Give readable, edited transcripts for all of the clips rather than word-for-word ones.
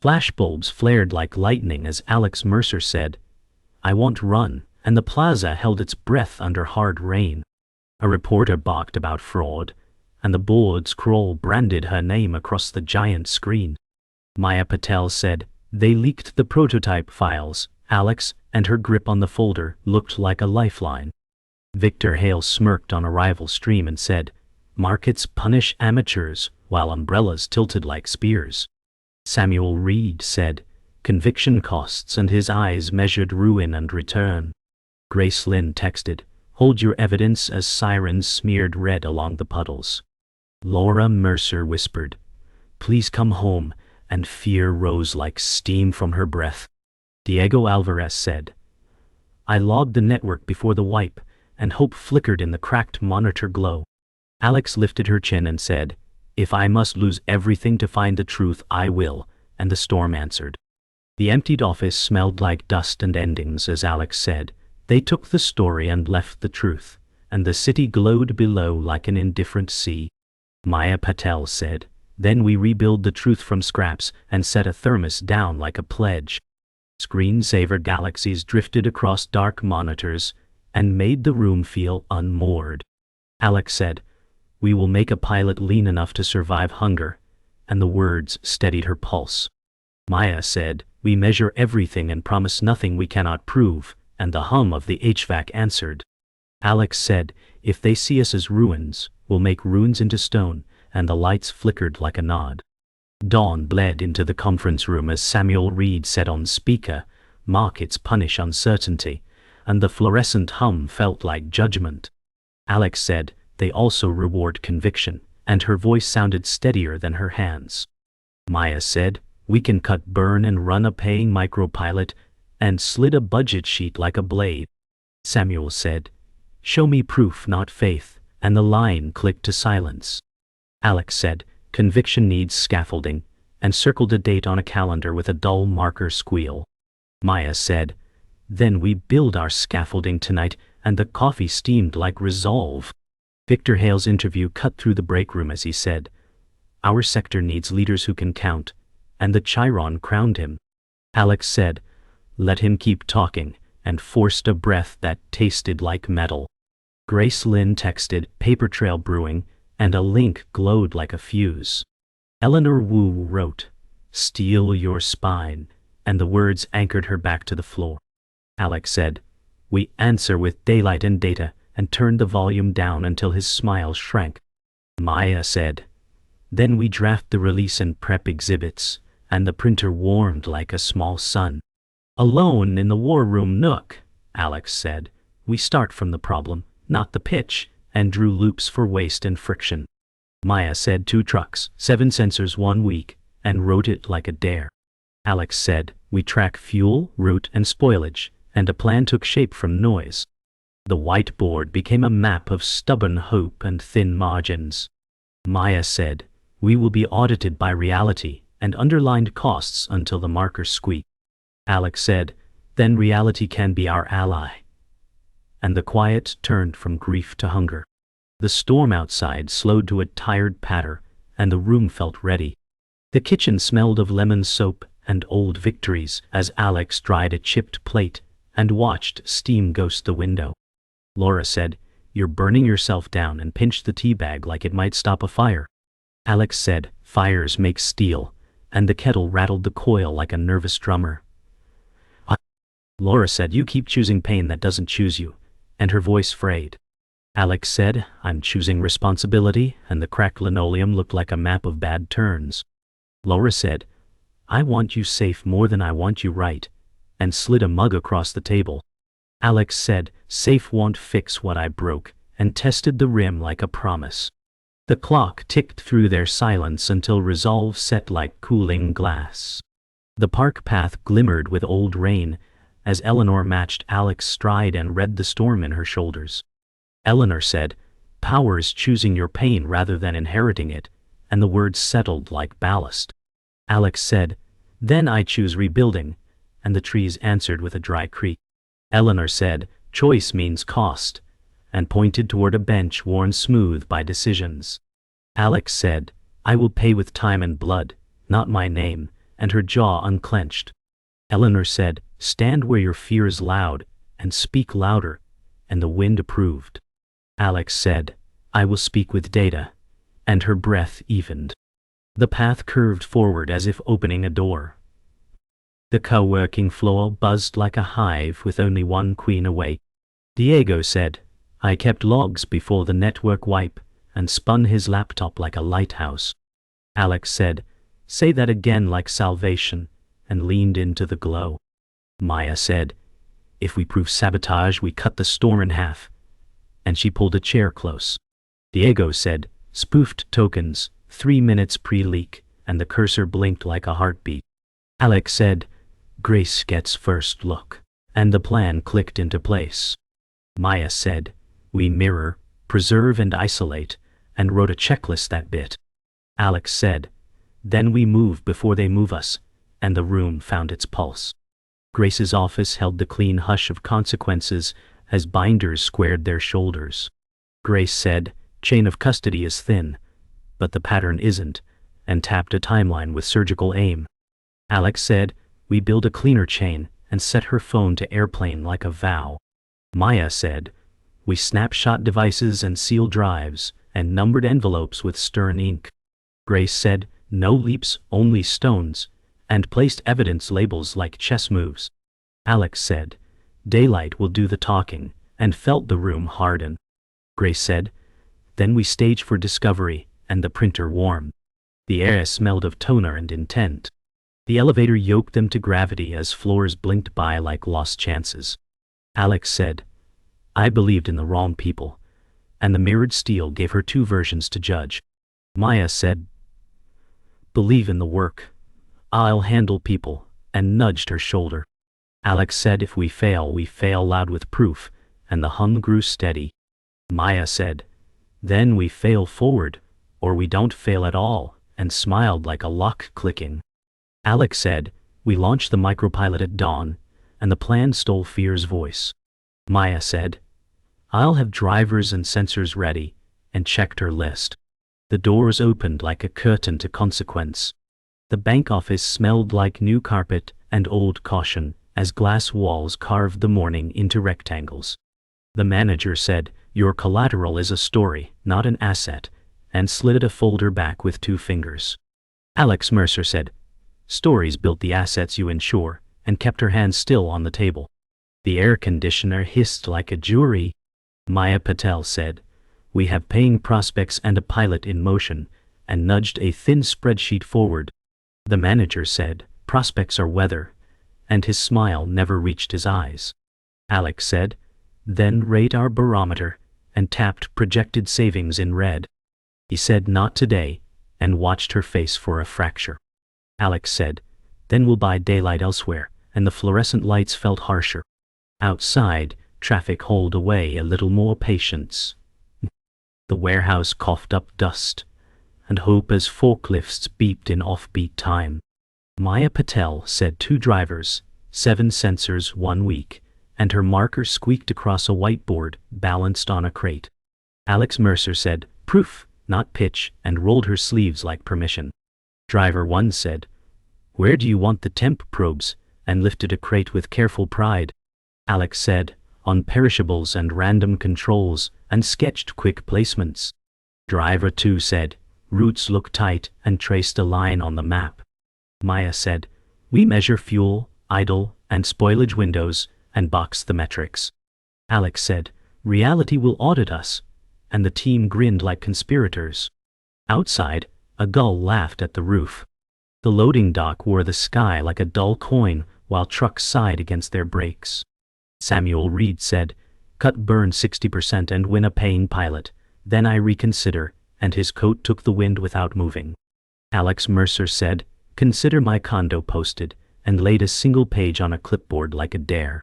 Flashbulbs flared like lightning as Alex Mercer said, "I won't run," and the plaza held its breath under hard rain. A reporter barked about fraud, and the board scroll branded her name across the giant screen. Maya Patel said, "They leaked the prototype files." Alex, and her grip on the folder, looked like a lifeline. Victor Hale smirked on a rival stream and said, "Markets punish amateurs, while umbrellas tilted like spears." Samuel Reed said, "Conviction costs," and his eyes measured ruin and return. Grace Lynn texted, "Hold your evidence," as sirens smeared red along the puddles. Laura Mercer whispered, "Please come home," and fear rose like steam from her breath. Diego Alvarez said, "I logged the network before the wipe," and hope flickered in the cracked monitor glow. Alex lifted her chin and said, "If I must lose everything to find the truth, I will," and the storm answered. The emptied office smelled like dust and endings as Alex said, "They took the story and left the truth," and the city glowed below like an indifferent sea. Maya Patel said, "Then we rebuild the truth from scraps and set a thermos down like a pledge." Screensaver galaxies drifted across dark monitors and made the room feel unmoored. Alex said, "We will make a pilot lean enough to survive hunger," and the words steadied her pulse. Maya said, "We measure everything and promise nothing we cannot prove," and the hum of the HVAC answered. Alex said, "If they see us as ruins, we'll make ruins into stone," and the lights flickered like a nod. Dawn bled into the conference room as Samuel Reed said on speaker, "Markets punish uncertainty," and the fluorescent hum felt like judgment. Alex said, "They also reward conviction," and her voice sounded steadier than her hands. Maya said, "We can cut, burn, and run a paying micropilot," and slid a budget sheet like a blade. Samuel said, "Show me proof, not faith," and the line clicked to silence. Alex said, "Conviction needs scaffolding," and circled a date on a calendar with a dull marker squeal. Maya said, "Then we build our scaffolding tonight," and the coffee steamed like resolve. Victor Hale's interview cut through the break room as he said, "Our sector needs leaders who can count," and the Chiron crowned him. Alex said, "Let him keep talking," and forced a breath that tasted like metal. Grace Lynn texted, "Paper trail brewing," and a link glowed like a fuse. Eleanor Wu wrote, "Steel your spine," and the words anchored her back to the floor. Alex said, "We answer with daylight and data," and turned the volume down until his smile shrank. Maya said, "Then we draft the release and prep exhibits," and the printer warmed like a small sun. "Alone in the war room nook," Alex said, "We start from the problem, not the pitch," and drew loops for waste and friction. Maya said, 2 trucks, 7 sensors 1 week, and wrote it like a dare. Alex said, "We track fuel, route, and spoilage," and a plan took shape from noise. The whiteboard became a map of stubborn hope and thin margins. Maya said, "We will be audited by reality," and underlined costs until the marker squeaked. Alex said, "Then reality can be our ally." And the quiet turned from grief to hunger. The storm outside slowed to a tired patter, and the room felt ready. The kitchen smelled of lemon soap and old victories as Alex dried a chipped plate and watched steam ghost the window. Laura said, "You're burning yourself down," and pinched the tea bag like it might stop a fire. Alex said, "Fires make steel," and the kettle rattled the coil like a nervous drummer. Laura said, "You keep choosing pain that doesn't choose you," and her voice frayed. Alex said, "I'm choosing responsibility," and the cracked linoleum looked like a map of bad turns. Laura said, "I want you safe more than I want you right," and slid a mug across the table. Alex said, "Safe won't fix what I broke," and tested the rim like a promise. The clock ticked through their silence until resolve set like cooling glass. The park path glimmered with old rain as Eleanor matched Alex's stride and read the storm in her shoulders. Eleanor said, "Power's choosing your pain rather than inheriting it," and the words settled like ballast. Alex said, "Then I choose rebuilding," and the trees answered with a dry creak. Eleanor said, "Choice means cost," and pointed toward a bench worn smooth by decisions. Alex said, "I will pay with time and blood, not my name," and her jaw unclenched. Eleanor said, "Stand where your fear is loud, and speak louder," and the wind approved. Alex said, "I will speak with data," and her breath evened. The path curved forward as if opening a door. The co-working floor buzzed like a hive with only one queen awake. Diego said, "I kept logs before the network wipe," and spun his laptop like a lighthouse. Alex said, "Say that again like salvation," and leaned into the glow. Maya said, "If we prove sabotage, we cut the storm in half," and she pulled a chair close. Diego said, "Spoofed tokens, 3 minutes pre-leak," and the cursor blinked like a heartbeat. Alex said, "Grace gets first look," and the plan clicked into place. Maya said, "We mirror, preserve and isolate," and wrote a checklist that bit. Alex said, "Then we move before they move us," and the room found its pulse. Grace's office held the clean hush of consequences as binders squared their shoulders. Grace said, "Chain of custody is thin, but the pattern isn't," and tapped a timeline with surgical aim. Alex said, "We build a cleaner chain," and set her phone to airplane like a vow. Maya said, "We snapshot devices and seal drives, and numbered envelopes with stern ink." Grace said, "No leaps, only stones," and placed evidence labels like chess moves. Alex said, "Daylight will do the talking," and felt the room harden. Grace said, "Then we stage for discovery," and the printer warmed. The air smelled of toner and intent. The elevator yoked them to gravity as floors blinked by like lost chances. Alex said, "I believed in the wrong people," and the mirrored steel gave her 2 versions to judge. Maya said, "Believe in the work. I'll handle people," and nudged her shoulder. Alex said, "If we fail loud with proof," and the hum grew steady. Maya said, "Then we fail forward, or we don't fail at all," and smiled like a lock clicking. Alex said, "We launched the micropilot at dawn," and the plan stole fear's voice. Maya said, "I'll have drivers and sensors ready," and checked her list. The doors opened like a curtain to consequence. The bank office smelled like new carpet and old caution as glass walls carved the morning into rectangles. The manager said, "Your collateral is a story, not an asset," and slid a folder back with 2 fingers. Alex Mercer said, "Stories built the assets you insure," and kept her hands still on the table. The air conditioner hissed like a jury. Maya Patel said, "We have paying prospects and a pilot in motion," and nudged a thin spreadsheet forward. The manager said, "Prospects are weather," and his smile never reached his eyes. Alex said, "Then rate our barometer," and tapped projected savings in red. He said, "Not today," and watched her face for a fracture. Alex said, "Then we'll buy daylight elsewhere," and the fluorescent lights felt harsher. Outside, traffic hauled away a little more patience. The warehouse coughed up dust, and hope as forklifts beeped in offbeat time. Maya Patel said 2 drivers, 7 sensors 1 week, and her marker squeaked across a whiteboard balanced on a crate. Alex Mercer said, "Proof, not pitch," and rolled her sleeves like permission. Driver 1 said, "Where do you want the temp probes?" and lifted a crate with careful pride. Alex said, "On perishables and random controls," and sketched quick placements. Driver 2 said, "Routes look tight," and traced a line on the map. Maya said, "We measure fuel, idle, and spoilage windows, and box the metrics." Alex said, "Reality will audit us," and the team grinned like conspirators. Outside, a gull laughed at the roof. The loading dock wore the sky like a dull coin while trucks sighed against their brakes. Samuel Reed said, "Cut burn 60% and win a paying pilot, then I reconsider," and his coat took the wind without moving. Alex Mercer said, "Consider my condo posted," and laid a single page on a clipboard like a dare.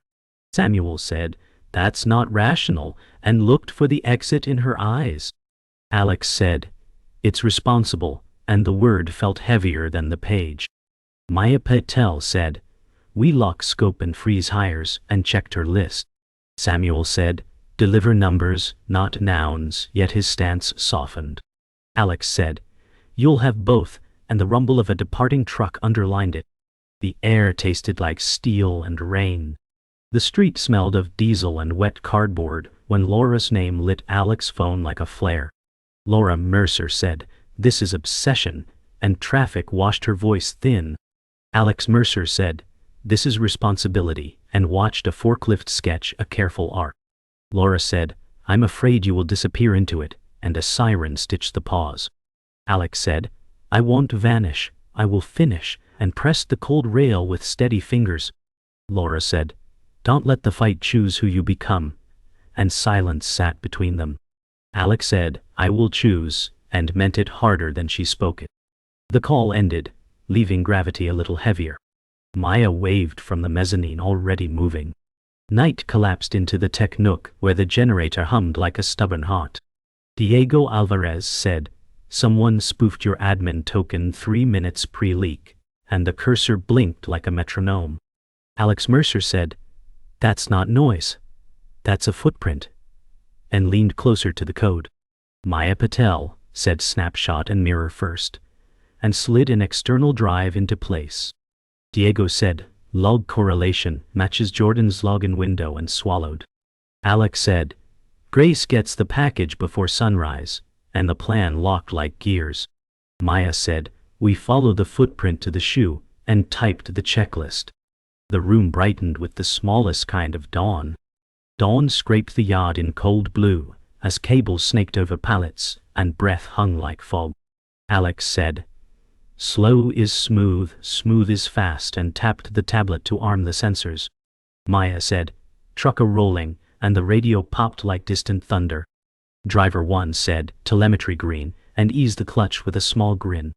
Samuel said, "That's not rational," and looked for the exit in her eyes. Alex said, "It's responsible," and the word felt heavier than the page. Maya Patel said, "We lock scope and freeze hires," and checked her list. Samuel said, "Deliver numbers, not nouns," yet his stance softened. Alex said, "You'll have both," and the rumble of a departing truck underlined it. The air tasted like steel and rain. The street smelled of diesel and wet cardboard when Laura's name lit Alex's phone like a flare. Laura Mercer said, "This is obsession," and traffic washed her voice thin. Alex Mercer said, "This is responsibility," and watched a forklift sketch a careful arc. Laura said, "I'm afraid you will disappear into it," and a siren stitched the pause. Alex said, "I won't vanish, I will finish," and pressed the cold rail with steady fingers. Laura said, "Don't let the fight choose who you become," and silence sat between them. Alex said, "I will choose," and meant it harder than she spoke it. The call ended, leaving gravity a little heavier. Maya waved from the mezzanine, already moving. Night collapsed into the tech nook where the generator hummed like a stubborn heart. Diego Alvarez said, "Someone spoofed your admin token 3 minutes pre-leak," and the cursor blinked like a metronome. Alex Mercer said, "That's not noise. That's a footprint," and leaned closer to the code. Maya Patel said, "Snapshot and mirror first," and slid an external drive into place. Diego said, "Log correlation matches Jordan's login window," and swallowed. Alex said, "Grace gets the package before sunrise," and the plan locked like gears. Maya said, "We follow the footprint to the shoe," and typed the checklist. The room brightened with the smallest kind of dawn. Dawn scraped the yard in cold blue as cables snaked over pallets and breath hung like fog. Alex said, "Slow is smooth, smooth is fast," and tapped the tablet to arm the sensors. Maya said, "Truck a-rolling," and the radio popped like distant thunder. Driver 1 said, "Telemetry green," and eased the clutch with a small grin.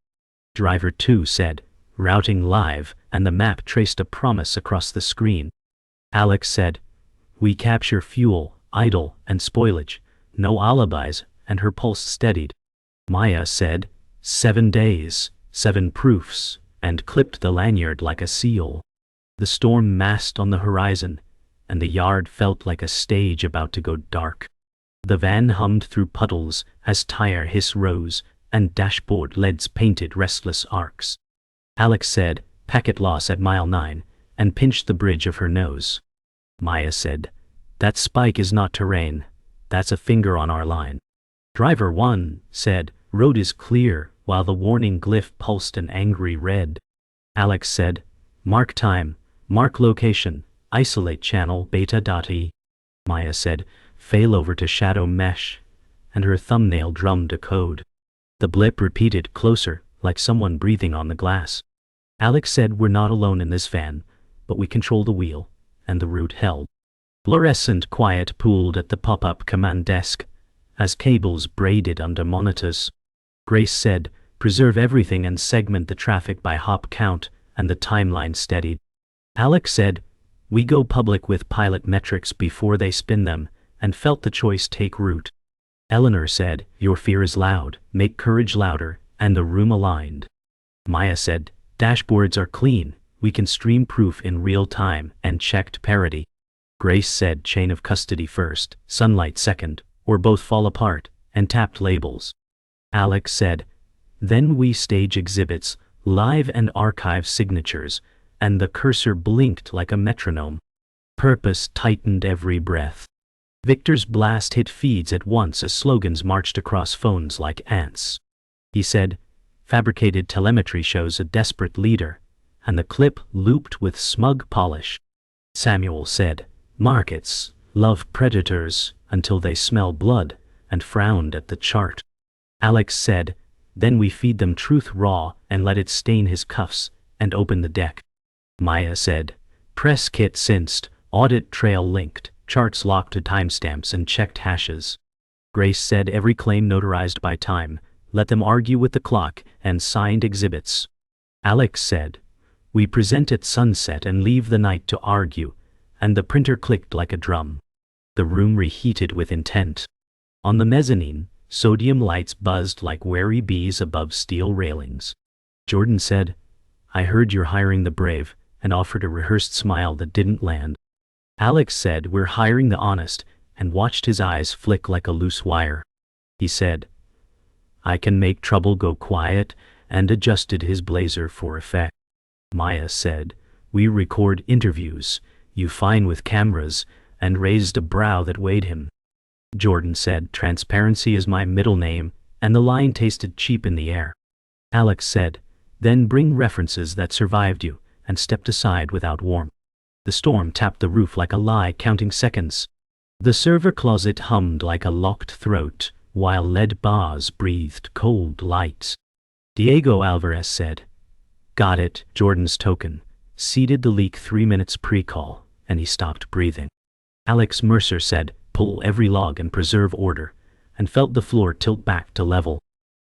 Driver 2 said, "Routing live," and the map traced a promise across the screen. Alex said, "We capture fuel, idle, and spoilage, no alibis," and her pulse steadied. Maya said, 7 days, 7 proofs, and clipped the lanyard like a seal. The storm massed on the horizon, and the yard felt like a stage about to go dark. The van hummed through puddles as tire hiss rose, and dashboard LEDs painted restless arcs. Alex said, "Packet loss at mile 9, and pinched the bridge of her nose. Maya said, "That spike is not terrain, that's a finger on our line." Driver 1 said, "Road is clear," while the warning glyph pulsed an angry red. Alex said, "Mark time, mark location, isolate channel beta.e." Maya said, "Fail over to shadow mesh," and her thumbnail drummed a code. The blip repeated closer, like someone breathing on the glass. Alex said, "We're not alone in this van, but we control the wheel," and the route held. Fluorescent quiet pooled at the pop-up command desk as cables braided under monitors. Grace said, "Preserve everything and segment the traffic by hop count," and the timeline steadied. Alex said, "We go public with pilot metrics before they spin them," and felt the choice take root. Eleanor said, "Your fear is loud, make courage louder," and the room aligned. Maya said, "Dashboards are clean, we can stream proof in real time," and checked parity. Grace said, "Chain of custody first, sunlight second, or both fall apart," and tapped labels. Alex said, "Then we stage exhibits, live and archive signatures," and the cursor blinked like a metronome. Purpose tightened every breath. Victor's blast hit feeds at once as slogans marched across phones like ants. He said, "Fabricated telemetry shows a desperate leader," and the clip looped with smug polish. Samuel said, "Markets love predators until they smell blood," and frowned at the chart. Alex said, "Then we feed them truth raw and let it stain his cuffs," and open the deck. Maya said, "Press kit sensed, audit trail linked, charts locked to timestamps and checked hashes." Grace said, "Every claim notarized by time, let them argue with the clock," and signed exhibits. Alex said, "We present at sunset and leave the night to argue," and the printer clicked like a drum. The room reheated with intent. On the mezzanine, sodium lights buzzed like wary bees above steel railings. Jordan said, "I heard you're hiring the brave," and offered a rehearsed smile that didn't land. Alex said, "We're hiring the honest," and watched his eyes flick like a loose wire. He said, "I can make trouble go quiet," and adjusted his blazer for effect. Maya said, "We record interviews, you fine with cameras," and raised a brow that weighed him. Jordan said, "Transparency is my middle name," and the line tasted cheap in the air. Alex said, "Then bring references that survived you," and stepped aside without warmth. The storm tapped the roof like a lie, counting seconds. The server closet hummed like a locked throat, while lead bars breathed cold light. Diego Alvarez said, "Got it, Jordan's token," seeded the leak 3 minutes pre-call, and he stopped breathing. Alex Mercer said, "Pull every log and preserve order," and felt the floor tilt back to level.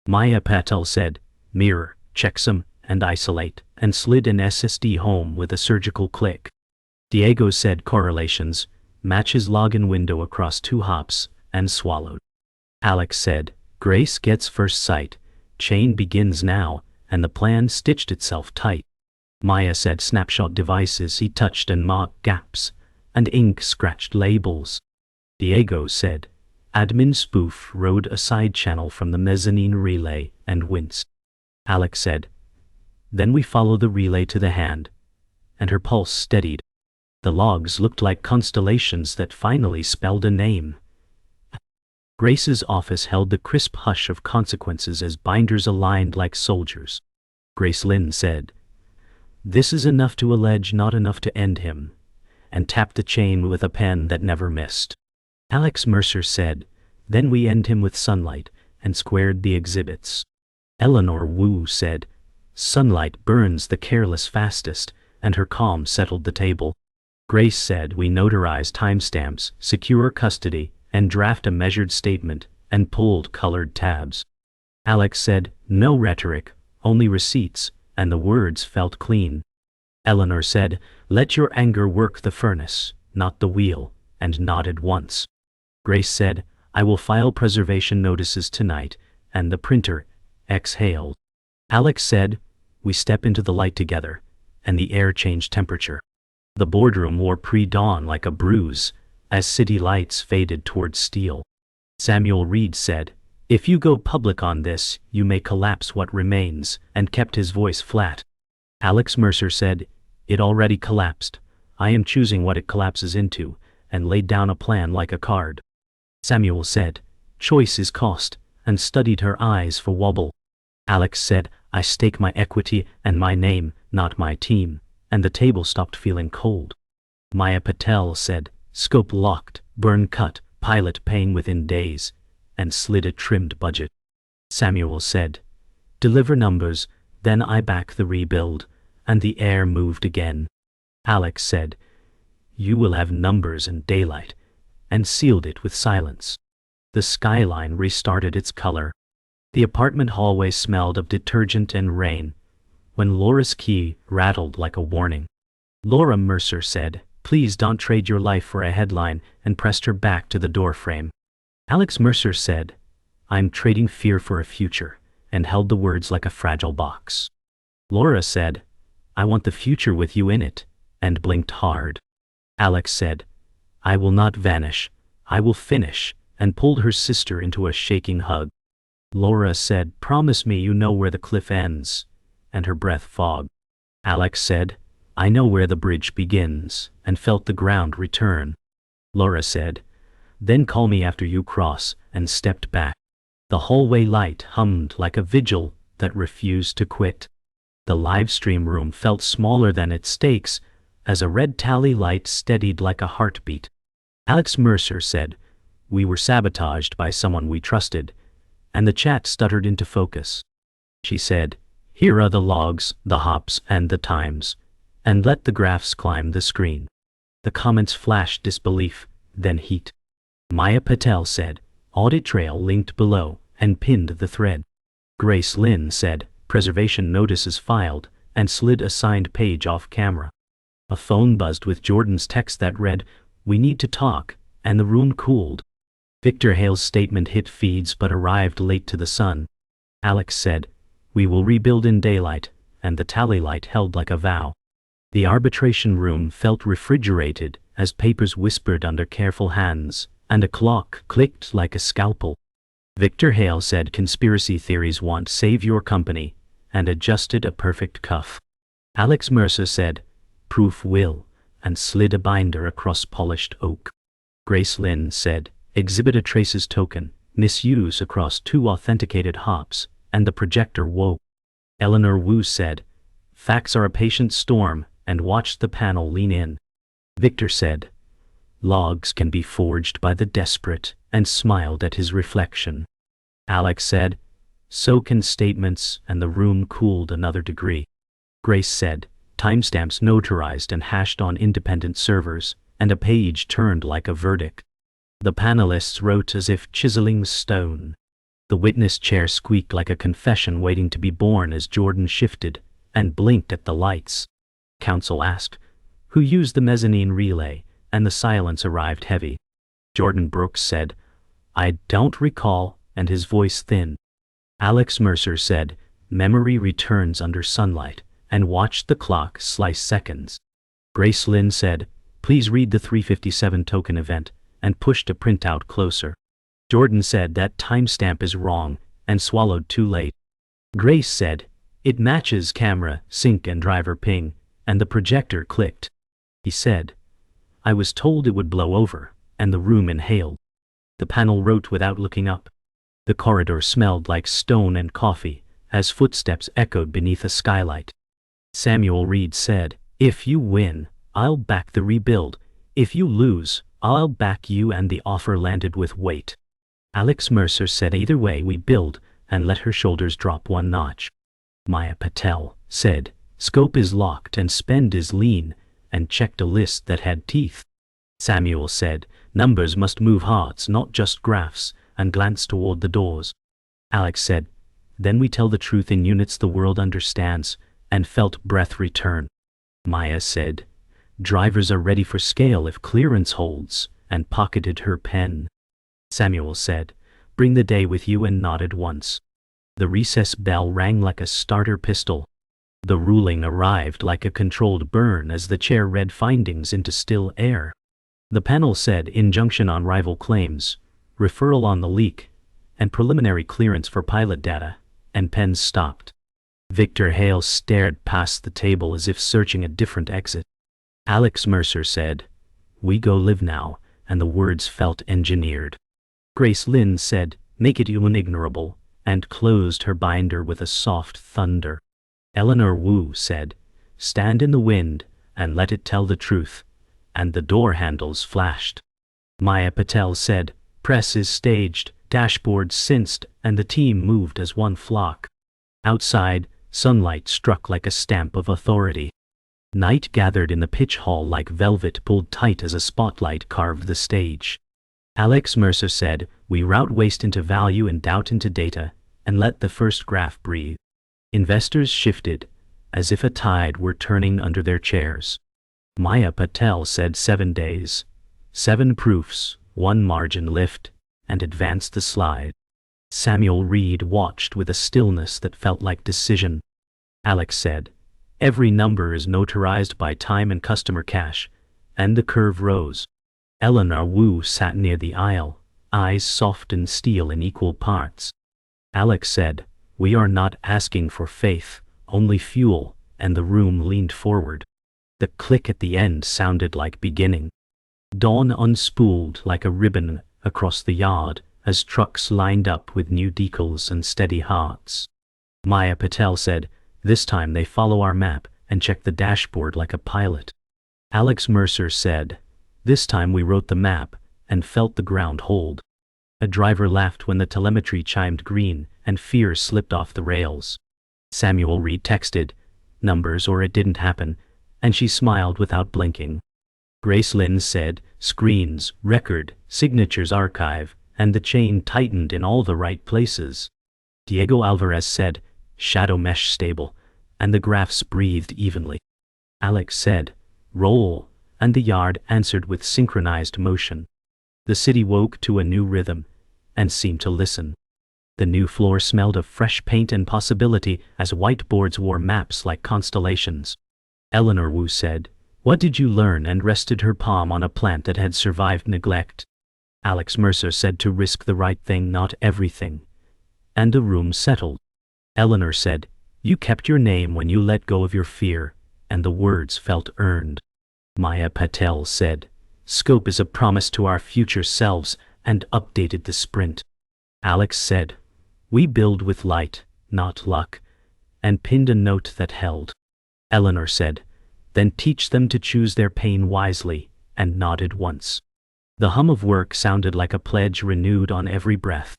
Maya Patel said, "Mirror, checksum, and isolate," and slid an SSD home with a surgical click. Diego said, "Correlations, match his login window across 2 hops," and swallowed. Alex said, "Grace gets first sight, chain begins now," and the plan stitched itself tight. Maya said, "Snapshot devices," he touched and marked gaps, and ink scratched labels. Diego said, "Admin spoof," rode a side channel from the mezzanine relay, and winced. Alex said, "Then we follow the relay to the hand," and her pulse steadied. The logs looked like constellations that finally spelled a name. Grace's office held the crisp hush of consequences as binders aligned like soldiers. Grace Lynn said, "This is enough to allege, not enough to end him," and tapped the chain with a pen that never missed. Alex Mercer said, "Then we end him with sunlight," and squared the exhibits. Eleanor Wu said, "Sunlight burns the careless fastest," and her calm settled the table. Grace said, "We notarize timestamps, secure custody, and draft a measured statement," and pulled colored tabs. Alex said, "No rhetoric, only receipts," and the words felt clean. Eleanor said, "Let your anger work the furnace, not the wheel," and nodded once. Grace said, "I will file preservation notices tonight," and the printer exhaled. Alex said, "We step into the light together," and the air changed temperature. The boardroom wore pre-dawn like a bruise, as city lights faded towards steel. Samuel Reed said, "If you go public on this, you may collapse what remains," and kept his voice flat. Alex Mercer said, "It already collapsed. I am choosing what it collapses into," and laid down a plan like a card. Samuel said, "Choice is cost," and studied her eyes for wobble. Alex said, "I stake my equity and my name, not my team," and the table stopped feeling cold. Maya Patel said, "Scope locked, burn cut, pilot paying within days," and slid a trimmed budget. Samuel said, "Deliver numbers, then I back the rebuild," and the air moved again. Alex said, "You will have numbers and daylight," and sealed it with silence. The skyline restarted its color. The apartment hallway smelled of detergent and rain, when Laura's key rattled like a warning. Laura Mercer said, "Please don't trade your life for a headline," and pressed her back to the doorframe. Alex Mercer said, "I'm trading fear for a future," and held the words like a fragile box. Laura said, "I want the future with you in it," and blinked hard. Alex said, "I will not vanish, I will finish," and pulled her sister into a shaking hug. Laura said, "Promise me you know where the cliff ends," and her breath fogged. Alex said, "I know where the bridge begins," and felt the ground return. Laura said, "Then call me after you cross," and stepped back. The hallway light hummed like a vigil that refused to quit. The live stream room felt smaller than its stakes, as a red tally light steadied like a heartbeat. Alex Mercer said, "We were sabotaged by someone we trusted," and the chat stuttered into focus. She said, "Here are the logs, the hops, and the times," and let the graphs climb the screen. The comments flashed disbelief, then heat. Maya Patel said, "Audit trail linked below," and pinned the thread. Grace Lynn said, "Preservation notices filed," and slid a signed page off camera. A phone buzzed with Jordan's text that read, "We need to talk," and the room cooled. Victor Hale's statement hit feeds but arrived late to the sun. Alex said, "We will rebuild in daylight," and the tally light held like a vow. The arbitration room felt refrigerated as papers whispered under careful hands, and a clock clicked like a scalpel. Victor Hale said, "Conspiracy theories want save your company," and adjusted a perfect cuff. Alex Mercer said, "Proof will," and slid a binder across polished oak. Grace Lynn said, "Exhibitor traces token, misuse across 2 authenticated hops," and the projector woke. Eleanor Wu said, "Facts are a patient storm," and watched the panel lean in. Victor said, "Logs can be forged by the desperate," and smiled at his reflection. Alex said, "So can statements," and the room cooled another degree. Grace said, "Timestamps notarized and hashed on independent servers," and a page turned like a verdict. The panelists wrote as if chiseling stone. The witness chair squeaked like a confession waiting to be born as Jordan shifted and blinked at the lights. Counsel asked, "Who used the mezzanine relay?" and the silence arrived heavy. Jordan Brooks said, "I don't recall," and his voice thin. Alex Mercer said, "Memory returns under sunlight," and watched the clock slice seconds. Grace Lynn said, "Please read the 357 token event," and pushed a printout closer. Jordan said that timestamp is wrong, and swallowed too late. Grace said, "It matches camera, sync and driver ping," and the projector clicked. He said, "I was told it would blow over," and the room inhaled. The panel wrote without looking up. The corridor smelled like stone and coffee, as footsteps echoed beneath a skylight. Samuel Reed said, "If you win, I'll back the rebuild. If you lose, I'll back you," and the offer landed with weight. Alex Mercer said, "Either way we build," and let her shoulders drop one notch. Maya Patel said, "Scope is locked and spend is lean," and checked a list that had teeth. Samuel said, "Numbers must move hearts, not just graphs," and glanced toward the doors. Alex said, "Then we tell the truth in units the world understands," and felt breath return. Maya said, "Drivers are ready for scale if clearance holds," and pocketed her pen. Samuel said, "Bring the day with you," and nodded once. The recess bell rang like a starter pistol. The ruling arrived like a controlled burn as the chair read findings into still air. The panel said, "Injunction on rival claims, referral on the leak, and preliminary clearance for pilot data," and pens stopped. Victor Hale stared past the table as if searching a different exit. Alex Mercer said, "We go live now," and the words felt engineered. Grace Lynn said, "Make it unignorable," and closed her binder with a soft thunder. Eleanor Wu said, "Stand in the wind and let it tell the truth," and the door handles flashed. Maya Patel said, "Press is staged," dashboards sensed, and the team moved as one flock. Outside, sunlight struck like a stamp of authority. Night gathered in the pitch hall like velvet pulled tight as a spotlight carved the stage. Alex Mercer said, "We route waste into value and doubt into data, and let the first graph breathe." Investors shifted, as if a tide were turning under their chairs. Maya Patel said, 7 days, 7 proofs, 1 margin lift, and advanced the slide. Samuel Reed watched with a stillness that felt like decision. Alex said, "Every number is notarized by time and customer cash," and the curve rose. Eleanor Wu sat near the aisle, eyes soft and steel in equal parts. Alex said, "We are not asking for faith, only fuel," and the room leaned forward. The click at the end sounded like beginning. Dawn unspooled like a ribbon across the yard as trucks lined up with new decals and steady hearts. Maya Patel said, "This time they follow our map and check the dashboard like a pilot." Alex Mercer said, "This time we wrote the map and felt the ground hold." A driver laughed when the telemetry chimed green and fear slipped off the rails. Samuel Reed texted, "Numbers or it didn't happen," and she smiled without blinking. Grace Lynn said, "Screens, record, signatures archive," and the chain tightened in all the right places. Diego Alvarez said, "Shadow mesh stable," and the graphs breathed evenly. Alex said, "Roll," and the yard answered with synchronized motion. The city woke to a new rhythm and seemed to listen. The new floor smelled of fresh paint and possibility as whiteboards wore maps like constellations. Eleanor Wu said, "What did you learn?" and rested her palm on a plant that had survived neglect. Alex Mercer said, "To risk the right thing, not everything," and the room settled. Eleanor said, You kept your name when you let go of your fear, and the words felt earned. Maya Patel said, "Scope is a promise to our future selves," and updated the sprint. Alex said, "We build with light, not luck," and pinned a note that held. Eleanor said, "Then teach them to choose their pain wisely," and nodded once. The hum of work sounded like a pledge renewed on every breath.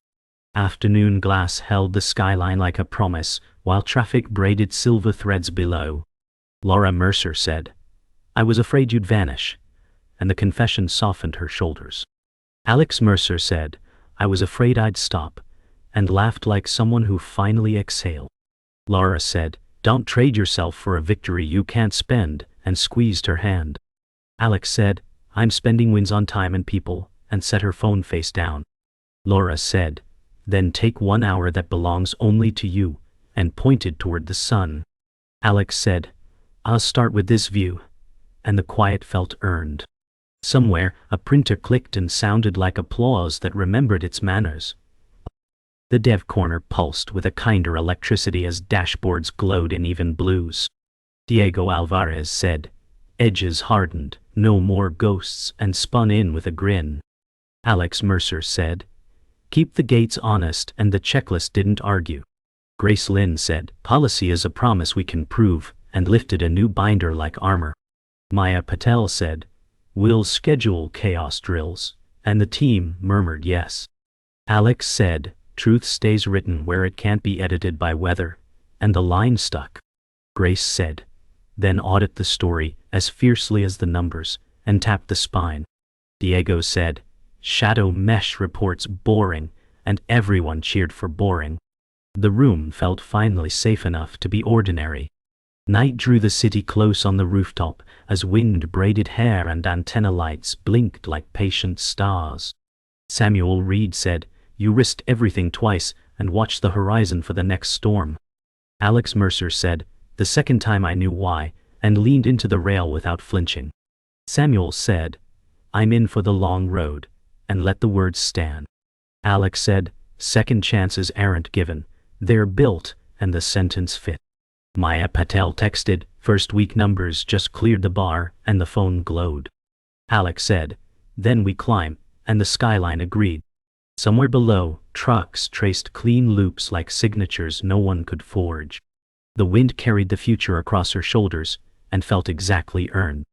Afternoon glass held the skyline like a promise, while traffic braided silver threads below. Laura Mercer said, "I was afraid you'd vanish," and the confession softened her shoulders. Alex Mercer said, "I was afraid I'd stop," and laughed like someone who finally exhaled. Laura said, "Don't trade yourself for a victory you can't spend," and squeezed her hand. Alex said, "I'm spending wins on time and people," and set her phone face down. Laura said, "Then take 1 hour that belongs only to you," and pointed toward the sun. Alex said, "I'll start with this view," and the quiet felt earned. Somewhere, a printer clicked and sounded like applause that remembered its manners. The dev corner pulsed with a kinder electricity as dashboards glowed in even blues. Diego Alvarez said, "Edges hardened, no more ghosts," and spun in with a grin. Alex Mercer said, "Keep the gates honest," and the checklist didn't argue. Grace Lynn said, "Policy is a promise we can prove," and lifted a new binder like armor. Maya Patel said, "We'll schedule chaos drills," and the team murmured yes. Alex said, "Truth stays written where it can't be edited by weather," and the line stuck. Grace said, "Then audit the story as fiercely as the numbers," and tapped the spine. Diego said, "Shadow mesh reports boring," and everyone cheered for boring. The room felt finally safe enough to be ordinary. Night drew the city close on the rooftop as wind-braided hair and antenna lights blinked like patient stars. Samuel Reed said, "You risked everything twice and watched the horizon for the next storm." Alex Mercer said, "The second time I knew why," and leaned into the rail without flinching. Samuel said, "I'm in for the long road," and let the words stand. Alex said, "Second chances aren't given, they're built," and the sentence fit. Maya Patel texted, "First week numbers just cleared the bar," and the phone glowed. Alex said, "Then we climb," and the skyline agreed. Somewhere below, trucks traced clean loops like signatures no one could forge. The wind carried the future across her shoulders and felt exactly earned.